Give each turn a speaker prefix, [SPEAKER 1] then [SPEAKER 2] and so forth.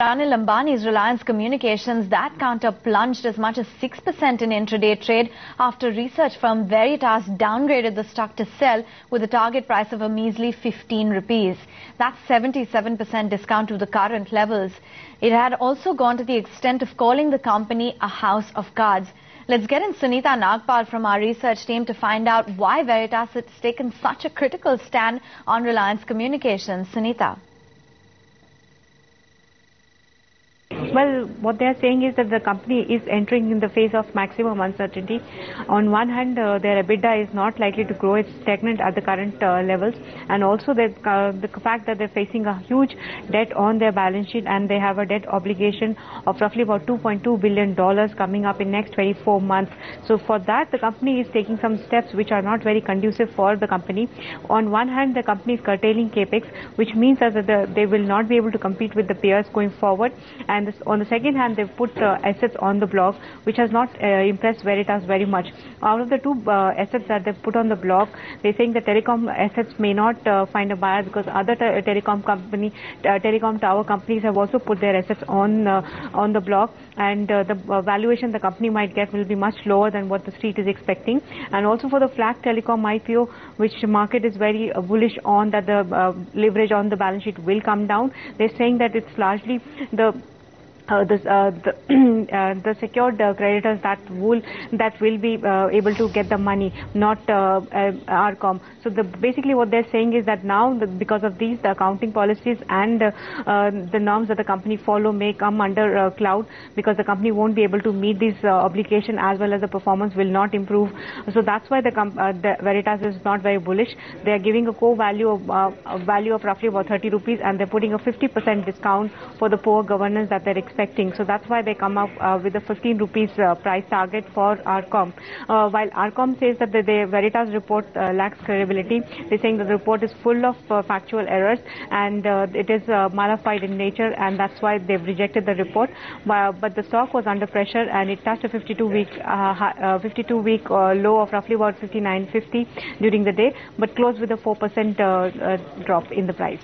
[SPEAKER 1] Anil Ambani's Reliance Communications, that counter plunged as much as 6% in intraday trade after research firm Veritas downgraded the stock to sell with a target price of a measly 15 rupees. That's 77% discount to the current levels. It had also gone to the extent of calling the company a house of cards. Let's get in Sunita Nagpal from our research team to find out why Veritas has taken such a critical stand on Reliance Communications. Sunita.
[SPEAKER 2] Well, what they are saying is that the company is entering in the phase of maximum uncertainty. On one hand, their EBITDA is not likely to grow; it's stagnant at the current levels, and also the fact that they're facing a huge debt on their balance sheet, and they have a debt obligation of roughly about $2.2 billion coming up in next 24 months. So for that, the company is taking some steps which are not very conducive for the company. On one hand, the company is curtailing capex, which means that they will not be able to compete with the peers going forward. And on the second hand, they've put assets on the block, which has not impressed Veritas very much. Out of the two assets that they've put on the block, they're saying the telecom assets may not find a buyer because other telecom tower companies have also put their assets on the block, and the valuation the company might get will be much lower than what the street is expecting. And also for the flat telecom IPO, which the market is very bullish on, that the leverage on the balance sheet will come down. They're saying that it's largely the secured creditors that will be able to get the money, not RCom. So basically what they're saying is that now, because of these, the accounting policies and the norms that the company follow may come under cloud, because the company won't be able to meet these obligations, as well as the performance will not improve. So that's why the Veritas is not very bullish. They are giving a core value of roughly about 30 rupees, and they're putting a 50% discount for the poor governance that they're expecting. So that's why they come up with a 15 rupees price target for RCom. While RCom says that the Veritas report lacks credibility, they're saying that the report is full of factual errors, and it is malified in nature, and that's why they've rejected the report. But the stock was under pressure, and it touched a 52-week low of roughly about 59.50 during the day, but closed with a 4% drop in the price.